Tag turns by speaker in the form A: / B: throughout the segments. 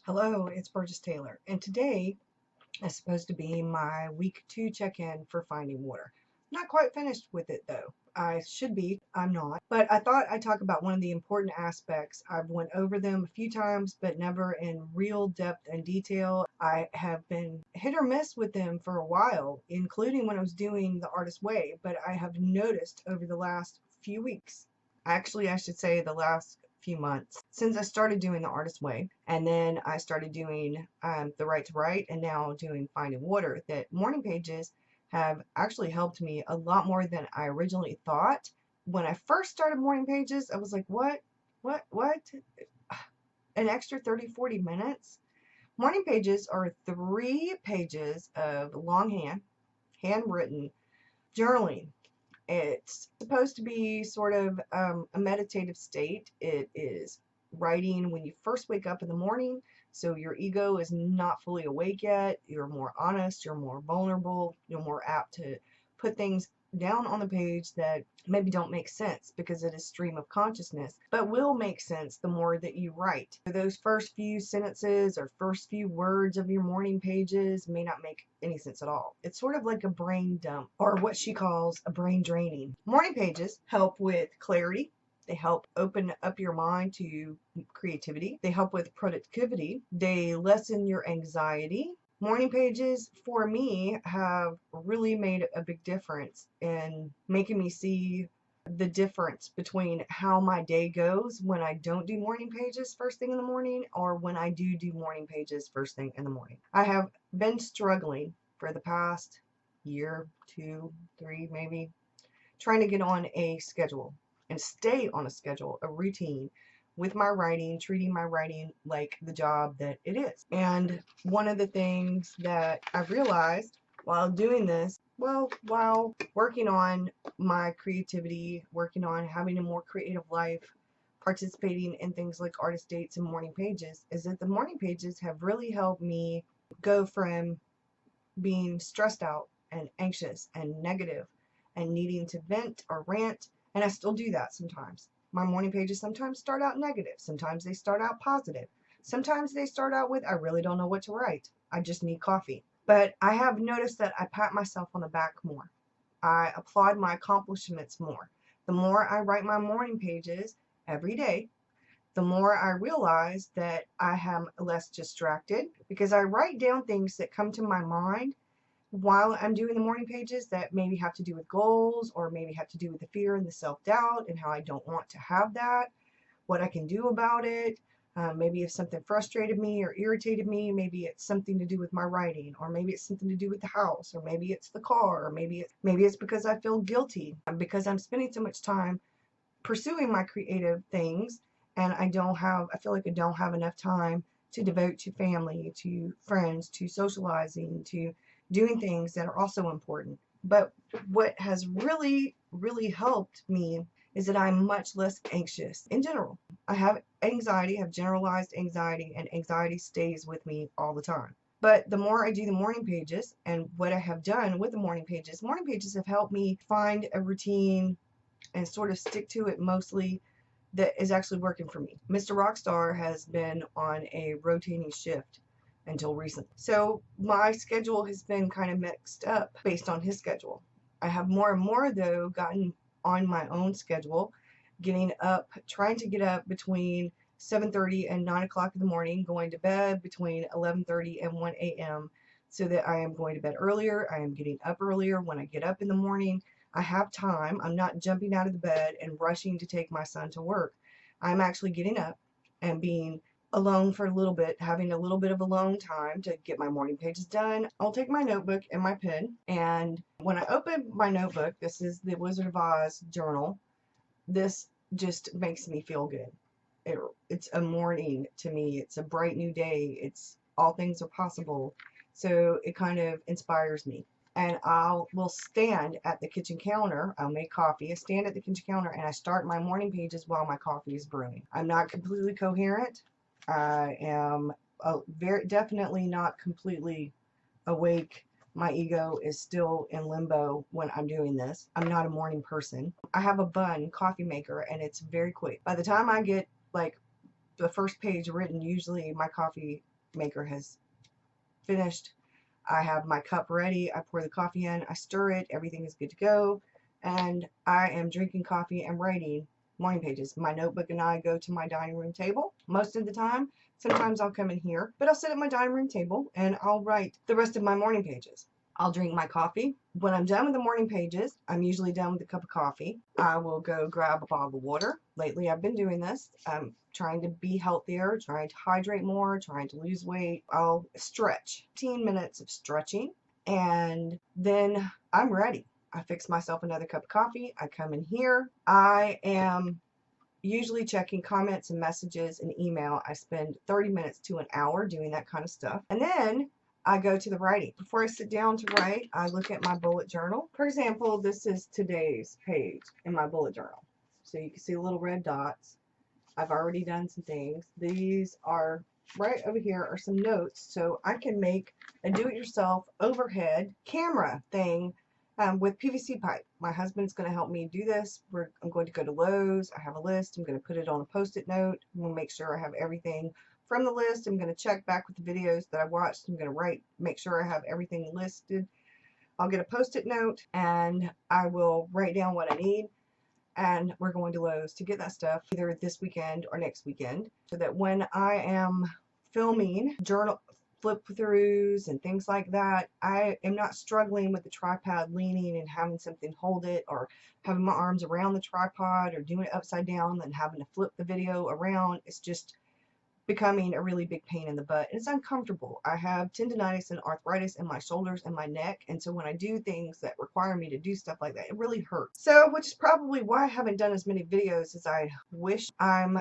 A: Hello, it's Burgess Taylor, and today is supposed to be my week 2 check-in for Finding Water. Not quite finished with it though. I should be, I'm not. But I thought I'd talk about one of the important aspects. I've went over them a few times, but never in real depth and detail. I have been hit or miss with them for a while, including when I was doing The Artist Way, but I have noticed over the last few weeks, actually I should say the last few months, since I started doing The Artist Way, and then I started doing The Right to Write, and now doing Finding Water, that morning pages have actually helped me a lot more than I originally thought. When I first started morning pages, I was like, what? An extra 30, 40 minutes? Morning pages are 3 pages of longhand, handwritten journaling. It's supposed to be sort of a meditative state. It is writing when you first wake up in the morning, so your ego is not fully awake yet. You're more honest, you're more vulnerable, you're more apt to put things down on the page that maybe don't make sense because it is stream of consciousness, but will make sense the more that you write. Those first few sentences or first few words of your morning pages may not make any sense at all. It's sort of like a brain dump, or what she calls a brain draining. Morning pages help with clarity. They help open up your mind to creativity. They help with productivity. They lessen your anxiety. Morning pages for me have really made a big difference in making me see the difference between how my day goes when I don't do morning pages first thing in the morning or when I do morning pages first thing in the morning. I have been struggling for the past year, 2, 3 maybe, trying to get on a schedule and stay on a schedule, a routine with my writing, treating my writing like the job that it is. And one of the things that I've realized while doing this, well, while working on my creativity, working on having a more creative life, participating in things like artist dates and morning pages, is that the morning pages have really helped me go from being stressed out and anxious and negative and needing to vent or rant, and I still do that sometimes. My morning pages sometimes start out negative, sometimes they start out positive, sometimes they start out with, I really don't know what to write, I just need coffee. But I have noticed that I pat myself on the back more. I applaud my accomplishments more. The more I write my morning pages every day, the more I realize that I am less distracted because I write down things that come to my mind while I'm doing the morning pages that maybe have to do with goals or maybe have to do with the fear and the self-doubt and how I don't want to have that, what I can do about it. Maybe if something frustrated me or irritated me, maybe it's something to do with my writing, or maybe it's something to do with the house, or maybe it's the car, or maybe it's because I feel guilty because I'm spending so much time pursuing my creative things, and I feel like I don't have enough time to devote to family, to friends, to socializing, to doing things that are also important. But what has really, really helped me is that I'm much less anxious in general. I have anxiety, have generalized anxiety, and anxiety stays with me all the time. But the more I do the morning pages, and what I have done with the morning pages have helped me find a routine and sort of stick to it mostly that is actually working for me. Mr. Rockstar has been on a rotating shift until recently. So my schedule has been kind of mixed up based on his schedule. I have more and more, though, gotten on my own schedule, getting up, trying to get up between 7:30 and 9 o'clock in the morning, going to bed between 11:30 and 1 a.m. so that I am going to bed earlier. I am getting up earlier. When I get up in the morning, I have time. I'm not jumping out of the bed and rushing to take my son to work. I'm actually getting up and being alone for a little bit, having a little bit of alone time to get my morning pages done. I'll take my notebook and my pen, and when I open my notebook, this is the Wizard of Oz journal. This just makes me feel good. It's a morning to me. It's a bright new day. It's all things are possible. So it kind of inspires me. And will stand at the kitchen counter. I'll make coffee. I stand at the kitchen counter and I start my morning pages while my coffee is brewing. I'm not completely coherent. I am very definitely not completely awake. My ego is still in limbo when I'm doing this. I'm not a morning person. I have a bun coffee maker and it's very quick. By the time I get like the first page written, usually my coffee maker has finished. I have my cup ready. I pour the coffee in, I stir it, everything is good to go, and I am drinking coffee and writing morning pages. My notebook and I go to my dining room table most of the time. Sometimes I'll come in here, but I'll sit at my dining room table and I'll write the rest of my morning pages. I'll drink my coffee. When I'm done with the morning pages, I'm usually done with a cup of coffee. I will go grab a bottle of water. Lately, I've been doing this. I'm trying to be healthier, trying to hydrate more, trying to lose weight. I'll stretch. 15 minutes of stretching, and then I'm ready. I fix myself another cup of coffee. I come in here. I am usually checking comments and messages and email. I spend 30 minutes to an hour doing that kind of stuff. And then I go to the writing. Before I sit down to write, I look at my bullet journal. For example, this is today's page in my bullet journal. So you can see little red dots. I've already done some things. These are right over here are some notes, so I can make a do-it-yourself overhead camera thing with PVC pipe. My husband's going to help me do this. I'm going to go to Lowe's. I have a list. I'm going to put it on a post-it note. I'm going to make sure I have everything from the list. I'm going to check back with the videos that I watched. I'm going to make sure I have everything listed. I'll get a post-it note and I will write down what I need. And we're going to Lowe's to get that stuff either this weekend or next weekend, so that when I am filming journal flip throughs and things like that, I am not struggling with the tripod leaning and having something hold it, or having my arms around the tripod, or doing it upside down and having to flip the video around. It's just becoming a really big pain in the butt. It's uncomfortable. I have tendonitis and arthritis in my shoulders and my neck, and so when I do things that require me to do stuff like that, it really hurts. So, which is probably why I haven't done as many videos as I wish. I'm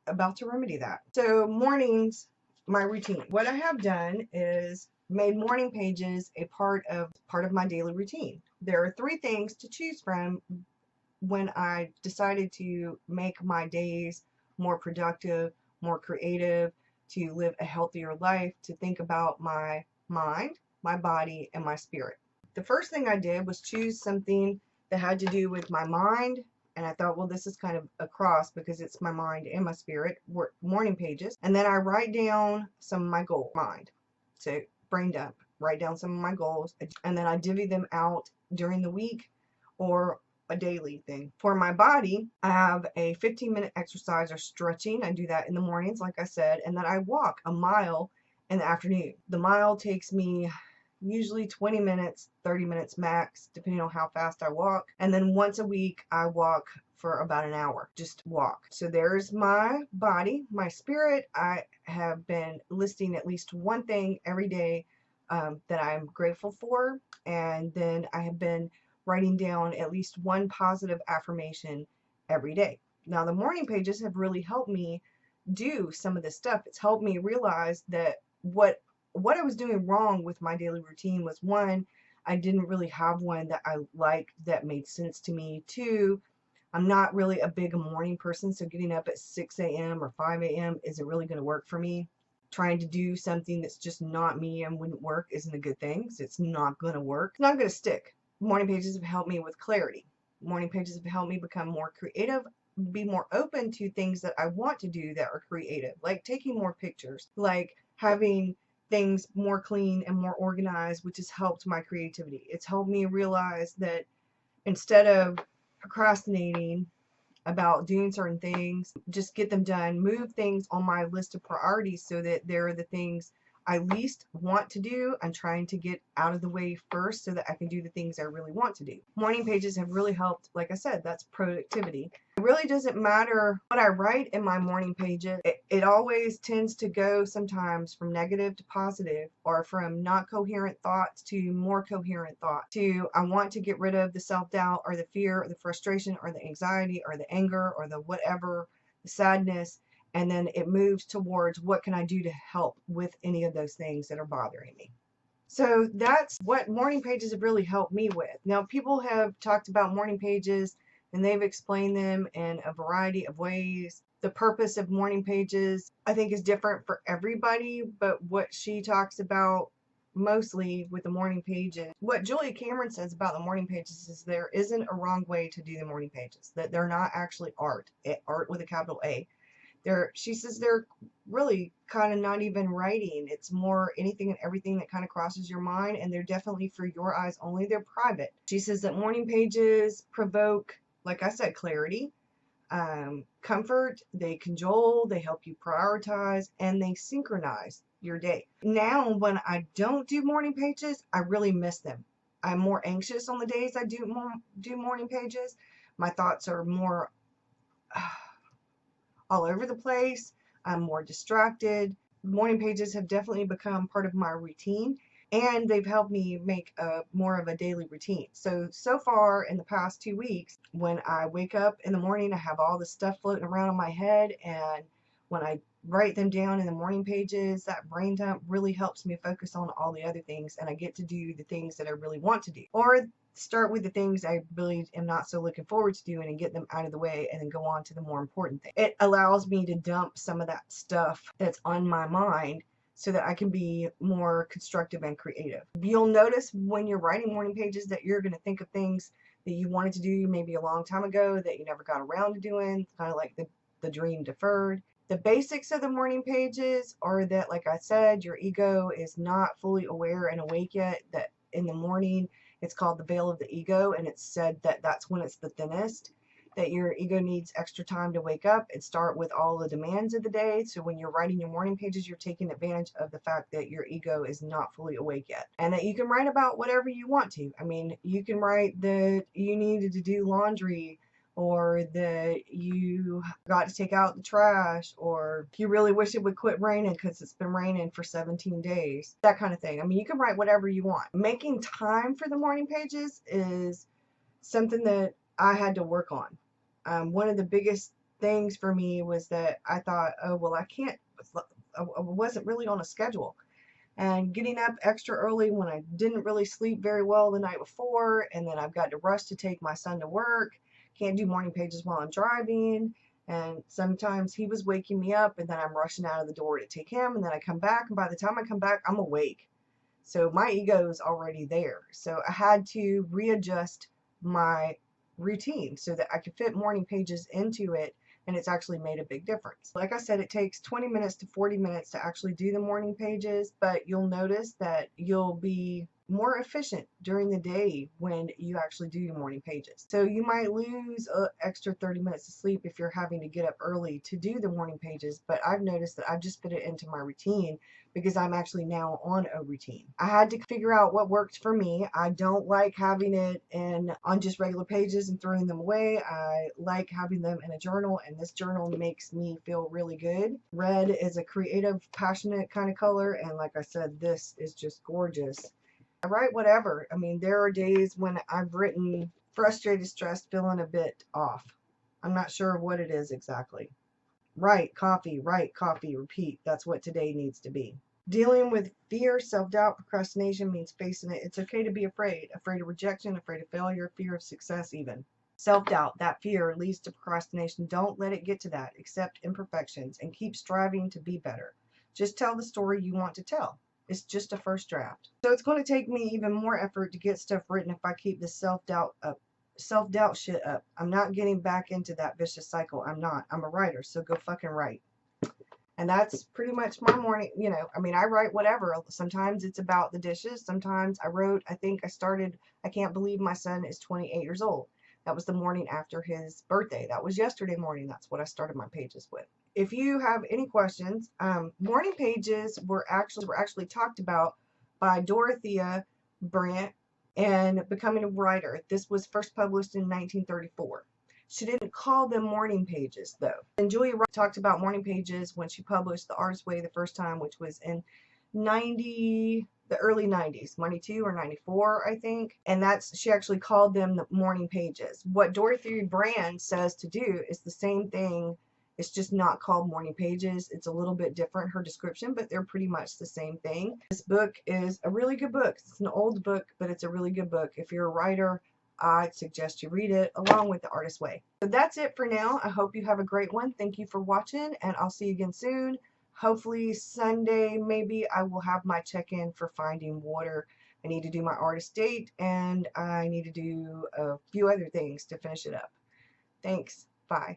A: about to remedy that. So mornings, my routine. What I have done is made morning pages a part of my daily routine. There are 3 things to choose from when I decided to make my days more productive, more creative, to live a healthier life, to think about my mind, my body, and my spirit. The first thing I did was choose something that had to do with my mind, and I thought, well, this is kind of a cross because it's my mind and my spirit, morning pages. And then I write down some of my goals, mind. So brain dump, write down some of my goals, and then I divvy them out during the week or a daily thing. For my body, I have a 15-minute exercise or stretching. I do that in the mornings, like I said, and then I walk a mile in the afternoon. The mile takes me usually 20 minutes, 30 minutes max, depending on how fast I walk. And then once a week, I walk for about an hour, just walk. So there's my body. My spirit, I have been listing at least one thing every day that I'm grateful for, and then I have been writing down at least one positive affirmation every day. Now, the morning pages have really helped me do some of this stuff. It's helped me realize that what I was doing wrong with my daily routine was, 1, I didn't really have one that I liked that made sense to me. 2, I'm not really a big morning person, so getting up at 6 a.m. or 5 a.m. isn't really going to work for me. Trying to do something that's just not me and wouldn't work isn't a good thing, because it's not going to work. It's not going to stick. Morning pages have helped me with clarity. Morning pages have helped me become more creative, be more open to things that I want to do that are creative, like taking more pictures, like having things more clean and more organized, which has helped my creativity. It's helped me realize that instead of procrastinating about doing certain things, just get them done, move things on my list of priorities so that they're the things I least want to do. I'm trying to get out of the way first so that I can do the things I really want to do. Morning pages have really helped. Like I said, that's productivity. It really doesn't matter what I write in my morning pages. It always tends to go sometimes from negative to positive, or from not coherent thoughts to more coherent thought, to I want to get rid of the self-doubt or the fear or the frustration or the anxiety or the anger or the whatever, the sadness. And then it moves towards what can I do to help with any of those things that are bothering me. So that's what morning pages have really helped me with. Now, people have talked about morning pages and they've explained them in a variety of ways. The purpose of morning pages, I think, is different for everybody, but what she talks about mostly with the morning pages, what Julia Cameron says about the morning pages is there isn't a wrong way to do the morning pages, that they're not actually art with a capital A. She says they're really kind of not even writing. It's more anything and everything that kind of crosses your mind, and they're definitely for your eyes only. They're private. She says that morning pages provoke, like I said, clarity, comfort, they cajole, they help you prioritize, and they synchronize your day. Now, when I don't do morning pages, I really miss them. I'm more anxious on the days I do morning pages. My thoughts are more all over the place. I'm more distracted. Morning pages have definitely become part of my routine, and they've helped me make more of a daily routine. So far in the past 2 weeks, when I wake up in the morning, I have all this stuff floating around in my head, and when I write them down in the morning pages, that brain dump really helps me focus on all the other things, and I get to do the things that I really want to do, or start with the things I really am not so looking forward to doing and get them out of the way, and then go on to the more important thing. It allows me to dump some of that stuff that's on my mind so that I can be more constructive and creative. You'll notice when you're writing morning pages that you're going to think of things that you wanted to do maybe a long time ago that you never got around to doing, kind of like the dream deferred. The basics of the morning pages are that, like I said, your ego is not fully aware and awake yet, that in the morning it's called the veil of the ego, and it's said that that's when it's the thinnest, that your ego needs extra time to wake up and start with all the demands of the day. So when you're writing your morning pages, you're taking advantage of the fact that your ego is not fully awake yet, and that you can write about whatever you want to. I mean, you can write that you needed to do laundry, or that you got to take out the trash, or you really wish it would quit raining because it's been raining for 17 days, that kind of thing. I mean, you can write whatever you want. Making time for the morning pages is something that I had to work on. One of the biggest things for me was that I thought, oh, well, I wasn't really on a schedule. And getting up extra early when I didn't really sleep very well the night before, and then I've got to rush to take my son to work. Can't do morning pages while I'm driving, and sometimes he was waking me up, and then I'm rushing out of the door to take him, and then I come back, and by the time I come back, I'm awake. So my ego is already there. So I had to readjust my routine so that I could fit morning pages into it, and it's actually made a big difference. Like I said, it takes 20 minutes to 40 minutes to actually do the morning pages, but you'll notice that you'll be more efficient during the day when you actually do your morning pages. So you might lose an extra 30 minutes of sleep if you're having to get up early to do the morning pages, but I've noticed that I've just fit it into my routine because I'm actually now on a routine. I had to figure out what worked for me. I don't like having it on just regular pages and throwing them away. I like having them in a journal, and this journal makes me feel really good. Red is a creative, passionate kind of color, and like I said, this is just gorgeous. I write whatever. I mean, there are days when I've written frustrated, stressed, feeling a bit off. I'm not sure what it is exactly. Write, coffee, repeat. That's what today needs to be. Dealing with fear, self-doubt, procrastination means facing it. It's okay to be afraid. Afraid of rejection, afraid of failure, fear of success even. Self-doubt, that fear leads to procrastination. Don't let it get to that. Accept imperfections and keep striving to be better. Just tell the story you want to tell. It's just a first draft. So it's going to take me even more effort to get stuff written if I keep the self-doubt shit up. I'm not getting back into that vicious cycle. I'm not. I'm a writer, so go fucking write. And that's pretty much my morning, I mean, I write whatever. Sometimes it's about the dishes. Sometimes I can't believe my son is 28 years old. That was the morning after his birthday. That was yesterday morning. That's what I started my pages with. If you have any questions, morning pages were actually talked about by Dorothea Brande in Becoming a Writer. This was first published in 1934. She didn't call them morning pages, though. And Julia Wright talked about morning pages when she published The Artist's Way the first time, which was in the early 90s, 92 or 94, I think. And she actually called them the morning pages. What Dorothea Brande says to do is the same thing. It's just not called morning pages. It's a little bit different, her description, but they're pretty much the same thing. This book is a really good book. It's an old book, but it's a really good book. If you're a writer, I'd suggest you read it along with The Artist's Way. So that's it for now. I hope you have a great one. Thank you for watching, and I'll see you again soon. Hopefully Sunday, maybe, I will have my check-in for Finding Water. I need to do my artist date, and I need to do a few other things to finish it up. Thanks. Bye.